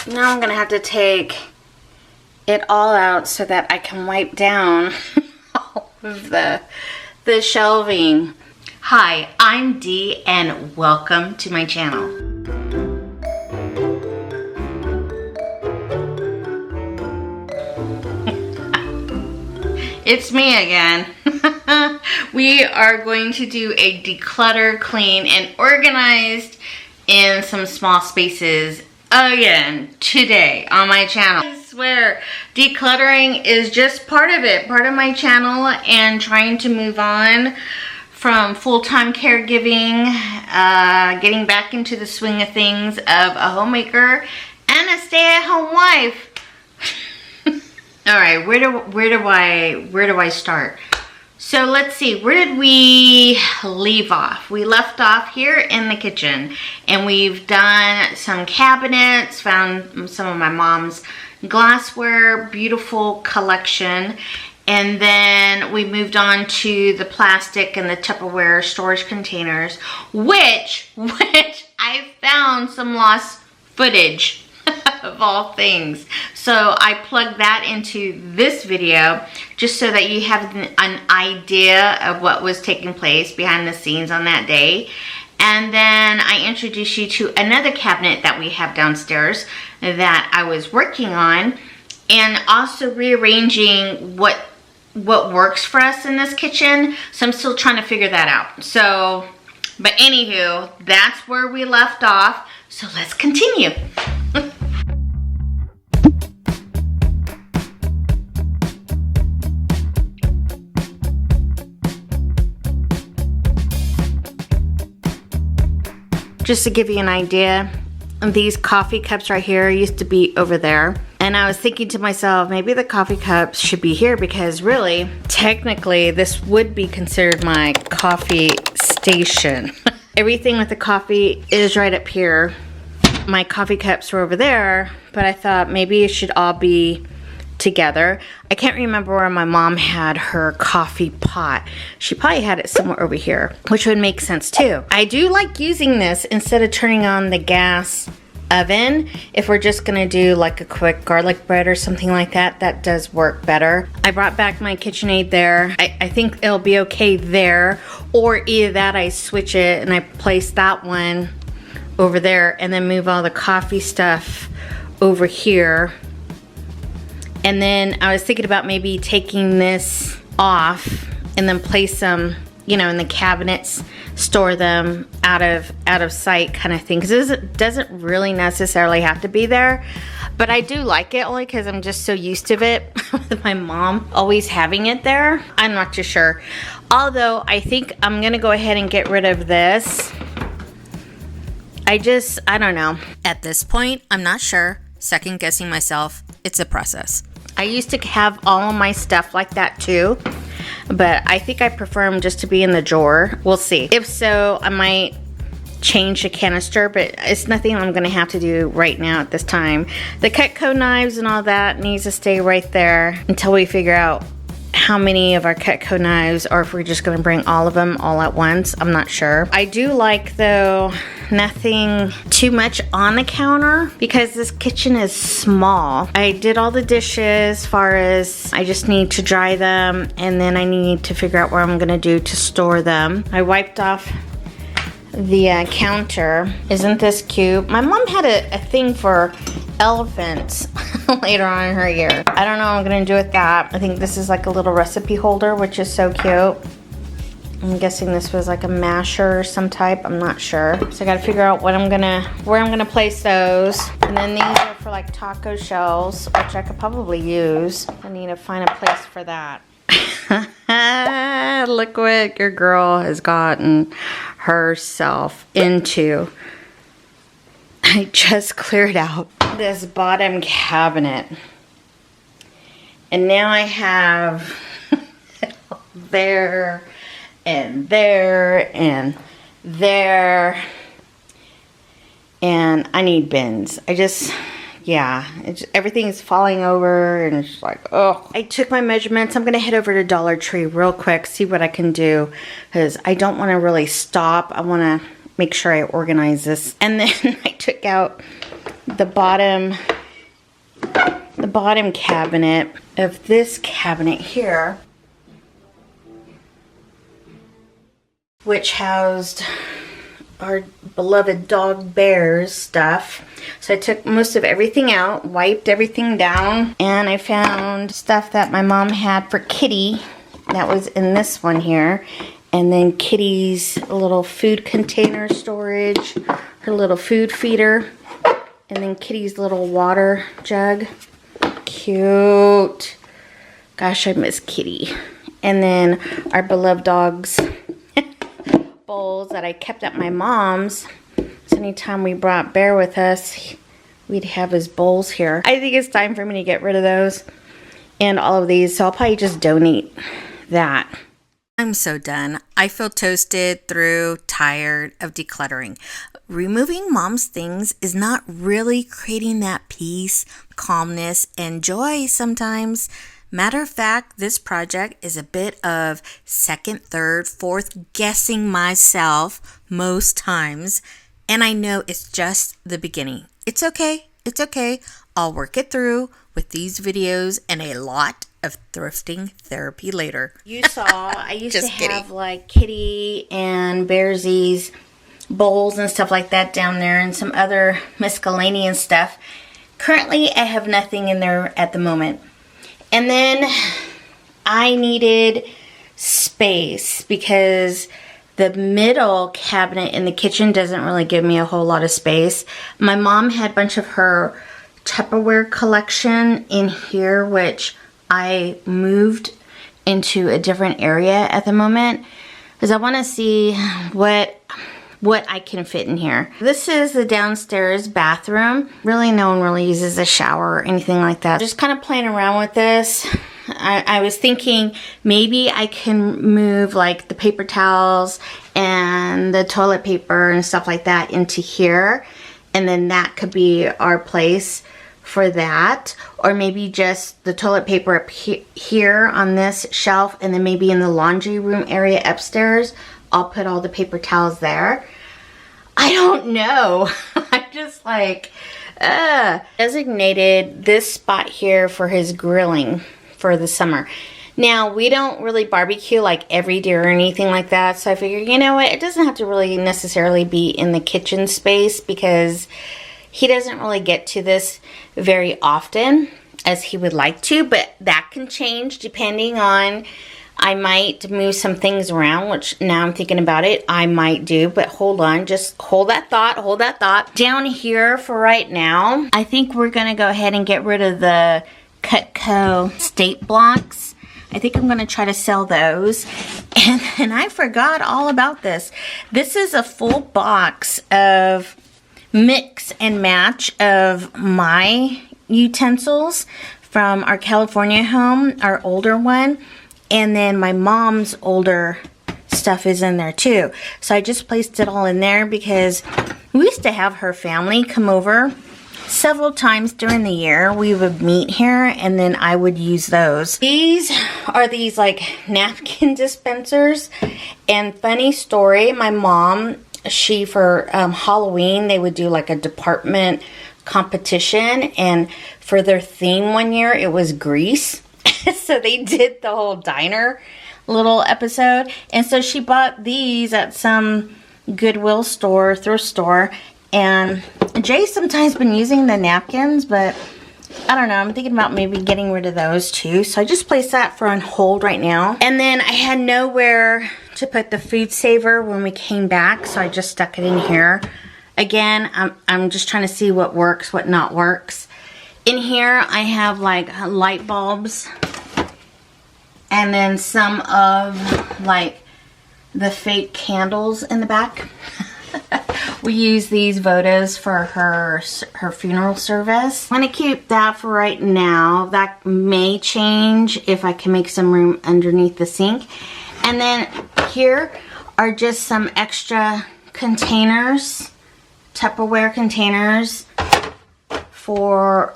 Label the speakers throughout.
Speaker 1: Now I'm gonna have to take it all out so that I can wipe down all of the shelving. Hi, I'm Dee and welcome to my channel. It's me again. We are going to do a declutter, clean, and organized in some small spaces again today on my channel. I swear, decluttering is just part of it, part of my channel, and trying to move on from full-time caregiving, getting back into the swing of things of a homemaker and a stay-at-home wife. All right, where do I start? So let's see, where did we leave off? We left off here in the kitchen, and we've done some cabinets, found some of my mom's glassware, beautiful collection, and then we moved on to the plastic and the Tupperware storage containers, which I found some lost footage of all things. So I plugged that into this video just so that you have an idea of what was taking place behind the scenes on that day. And then I introduced you to another cabinet that we have downstairs that I was working on, and also rearranging what works for us in this kitchen. So I'm still trying to figure that out. So, but anywho, that's where we left off. So let's continue. Just to give you an idea, these coffee cups right here used to be over there. And I was thinking to myself, maybe the coffee cups should be here, because really, technically, this would be considered my coffee station. Everything with the coffee is right up here. My coffee cups were over there, but I thought maybe it should all be together. I can't remember where my mom had her coffee pot. She probably had it somewhere over here, which would make sense too. I do like using this instead of turning on the gas oven. If we're just gonna do like a quick garlic bread or something like that, that does work better. I brought back my KitchenAid there. I think it'll be okay there, or either that I switch it and I place that one over there and then move all the coffee stuff over here. And then I was thinking about maybe taking this off and then place them, you know, in the cabinets, store them out of sight kind of thing. Because it doesn't really necessarily have to be there. But I do like it only because I'm just so used to it with my mom always having it there. I'm not too sure. Although I think I'm going to go ahead and get rid of this. I don't know. At this point, I'm not sure. Second guessing myself. It's a process. I used to have all of my stuff like that too, but I think I prefer them just to be in the drawer. We'll see. If so, I might change the canister, but it's nothing I'm gonna have to do right now at this time. The Cutco knives and all that needs to stay right there until we figure out how many of our Cutco knives, or if we're just gonna bring all of them all at once. I'm not sure. I do like, though, nothing too much on the counter because this kitchen is small. I did all the dishes as far as I just need to dry them, and then I need to figure out what I'm gonna do to store them. I wiped off the counter. Isn't this cute? My mom had a thing for elephants later on in her year. I don't know what I'm gonna do with that. I think this is like a little recipe holder, which is so cute. I'm guessing this was like a masher or some type. I'm not sure. So I gotta figure out where I'm gonna place those. And then these are for like taco shells, which I could probably use. I need to find a place for that. Look what your girl has gotten herself into. I just cleared out this bottom cabinet, and now I have there and there and there, and I need bins. Yeah, everything's falling over, and it's like, oh. I took my measurements. I'm going to head over to Dollar Tree real quick, see what I can do, because I don't want to really stop. I want to make sure I organize this. And then I took out the bottom the bottom cabinet of this cabinet here, which housed our beloved dog Bear's stuff. So I took most of everything out, wiped everything down, and I found stuff that my mom had for Kitty that was in this one here. And then Kitty's little food container storage, her little food feeder, and then Kitty's little water jug. Cute. Gosh, I miss Kitty. And then our beloved dog's bowls that I kept at my mom's. So anytime we brought Bear with us, we'd have his bowls here. I think it's time for me to get rid of those and all of these. So I'll probably just donate that. I'm so done. I feel toasted, through, tired of decluttering. Removing mom's things is not really creating that peace, calmness, and joy sometimes. Matter of fact, this project is a bit of second, third, fourth guessing myself most times. And I know it's just the beginning. It's okay. It's okay. I'll work it through with these videos and a lot of thrifting therapy later. You saw I used to have like Kitty and Bearsy's bowls and stuff like that down there, and some other miscellaneous stuff. Currently, I have nothing in there at the moment. And then I needed space because the middle cabinet in the kitchen doesn't really give me a whole lot of space. My mom had a bunch of her Tupperware collection in here, which I moved into a different area at the moment because I want to see what I can fit in here. This is the downstairs bathroom. Really, no one really uses a shower or anything like that. Just kind of playing around with this. I was thinking maybe I can move like the paper towels and the toilet paper and stuff like that into here, and then that could be our place for that. Or maybe just the toilet paper up here on this shelf, and then maybe in the laundry room area upstairs I'll put all the paper towels there. I don't know. I'm just like designated this spot here for his grilling for the summer. Now, we don't really barbecue like every day or anything like that, so I figured, you know what, it doesn't have to really necessarily be in the kitchen space because he doesn't really get to this very often as he would like to, but that can change depending on, I might move some things around, which now I'm thinking about it, I might do, but hold on, just hold that thought. Down here for right now, I think we're gonna go ahead and get rid of the Cutco state blocks. I think I'm gonna try to sell those. And I forgot all about this. This is a full box of mix and match of my utensils from our California home, our older one, and then my mom's older stuff is in there too. So I just placed it all in there because we used to have her family come over several times during the year. We would meet here and then I would use those. These are these like napkin dispensers, and funny story, my mom, she for Halloween, they would do like a department competition, and for their theme one year it was Grease. So they did the whole diner little episode, and so she bought these at some Goodwill store, thrift store, and Jay's sometimes been using the napkins, but I don't know, I'm thinking about maybe getting rid of those too. So I just placed that for on hold right now. And then I had nowhere to put the food saver when we came back, so I just stuck it in here. Again, I'm just trying to see what works, what not works. In here I have like light bulbs, and then some of like the fake candles in the back. We use these Vodas for her funeral service. I'm going to keep that for right now. That may change if I can make some room underneath the sink. And then here are just some extra containers, Tupperware containers for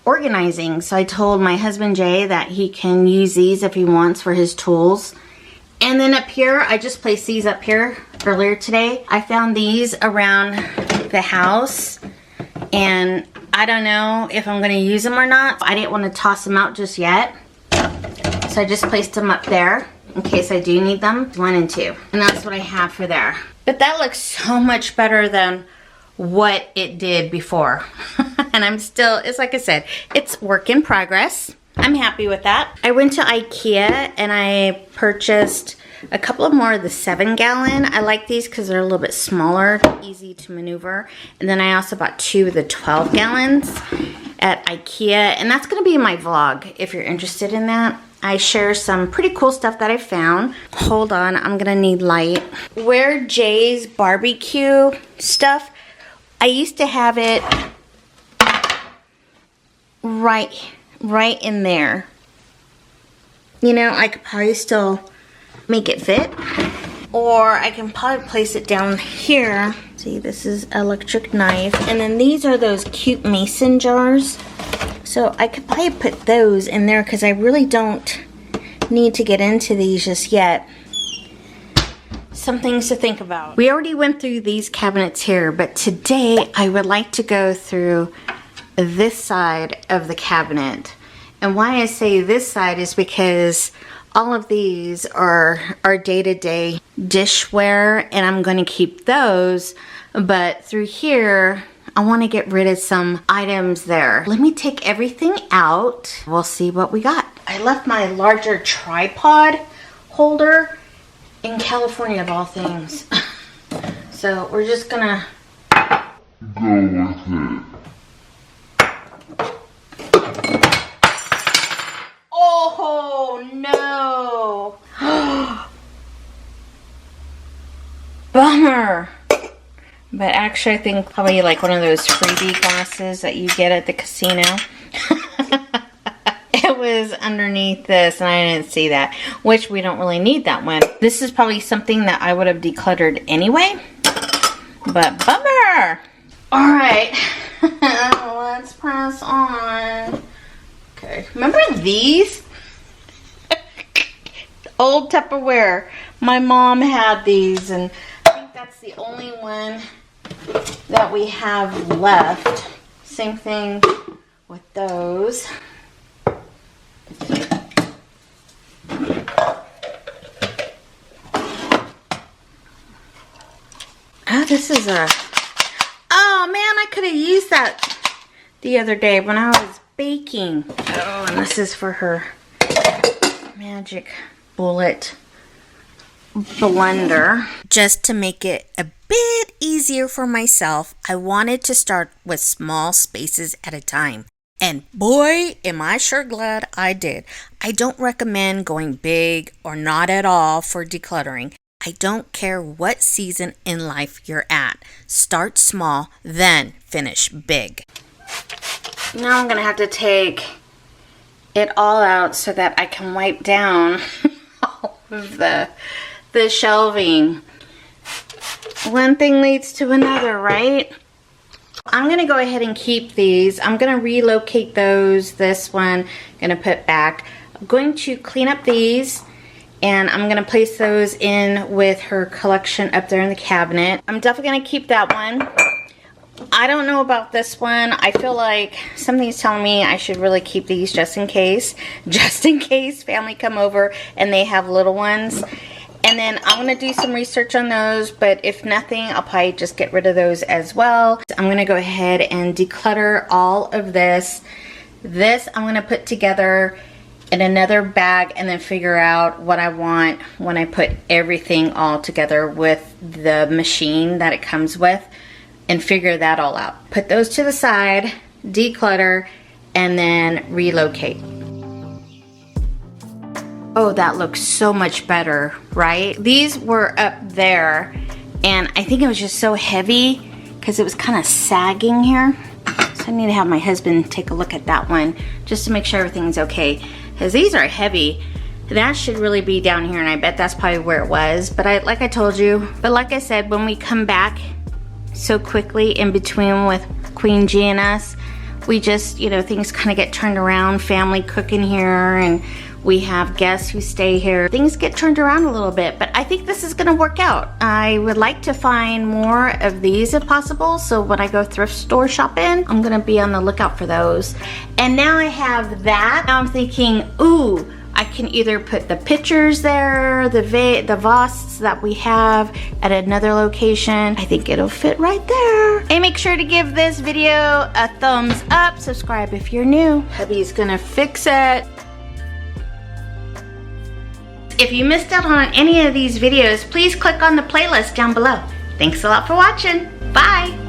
Speaker 1: organizing. So I told my husband Jay that he can use these if he wants for his tools. And then up here, I just placed these up here earlier today. I found these around the house, and I don't know if I'm gonna use them or not. I didn't want to toss them out just yet. So I just placed them up there in case I do need them. 1 and 2. And that's what I have for there. But that looks so much better than what it did before. And I'm still, it's like I said, it's work in progress. I'm happy with that. I went to IKEA and I purchased a couple of more of the 7-gallon. I like these because they're a little bit smaller, easy to maneuver. And then I also bought 2 of the 12 gallons at IKEA. And that's gonna be in my vlog if you're interested in that. I share some pretty cool stuff that I found. Hold on, I'm gonna need light. Where Jay's barbecue stuff, I used to have it right in there. You know, I could probably still make it fit. Or I can probably place it down here. See, this is electric knife. And then these are those cute mason jars. So I could probably put those in there because I really don't need to get into these just yet. Some things to think about. We already went through these cabinets here, but today I would like to go through this side of the cabinet. And why I say this side is because all of these are day-to-day dishware, and I'm going to keep those. But through here, I want to get rid of some items there. Let me take everything out. We'll see what we got. I left my larger tripod holder in California, of all things. So we're just gonna go with it. Oh no! Bummer. But actually I think probably like one of those freebie glasses that you get at the casino. It was underneath this and I didn't see that, which we don't really need that one. This is probably something that I would have decluttered anyway, but bummer. All right, let's press on. Okay, remember these? Old Tupperware. My mom had these and I think that's the only one that we have left. Same thing with those. Oh, this is a... Oh man, I could have used that the other day when I was baking. Oh, and this is for her magic bullet blender. Just to make it a bit easier for myself, I wanted to start with small spaces at a time. And boy, am I sure glad I did. I don't recommend going big or not at all for decluttering. I don't care what season in life you're at. Start small, then finish big. Now I'm going to have to take it all out so that I can wipe down all of the shelving. One thing leads to another, right? I'm going to go ahead and keep these. I'm going to relocate those. This one I'm going to put back. I'm going to clean up these and I'm going to place those in with her collection up there in the cabinet. I'm definitely going to keep that one. I don't know about this one. I feel like something's telling me I should really keep these just in case. Just in case family come over and they have little ones. And then I'm going to do some research on those, but if nothing, I'll probably just get rid of those as well. I'm going to go ahead and declutter all of this. This I'm going to put together in another bag and then figure out what I want when I put everything all together with the machine that it comes with and figure that all out. Put those to the side, declutter, and then relocate. Oh, that looks so much better, right? These were up there, and I think it was just so heavy because it was kind of sagging here. So I need to have my husband take a look at that one just to make sure everything's okay. Because these are heavy. That should really be down here, and I bet that's probably where it was. But like I told you, but like I said, when we come back so quickly in between with Queen G and us, we just, you know, things kind of get turned around, family cooking here, and We have guests who stay here. Things get turned around a little bit, but I think this is gonna work out. I would like to find more of these if possible, so when I go thrift store shopping, I'm gonna be on the lookout for those. And now I have that. Now I'm thinking, ooh, I can either put the pictures there, the vases that we have at another location. I think it'll fit right there. And make sure to give this video a thumbs up. Subscribe if you're new. Hubby's gonna fix it. If you missed out on any of these videos, please click on the playlist down below. Thanks a lot for watching. Bye.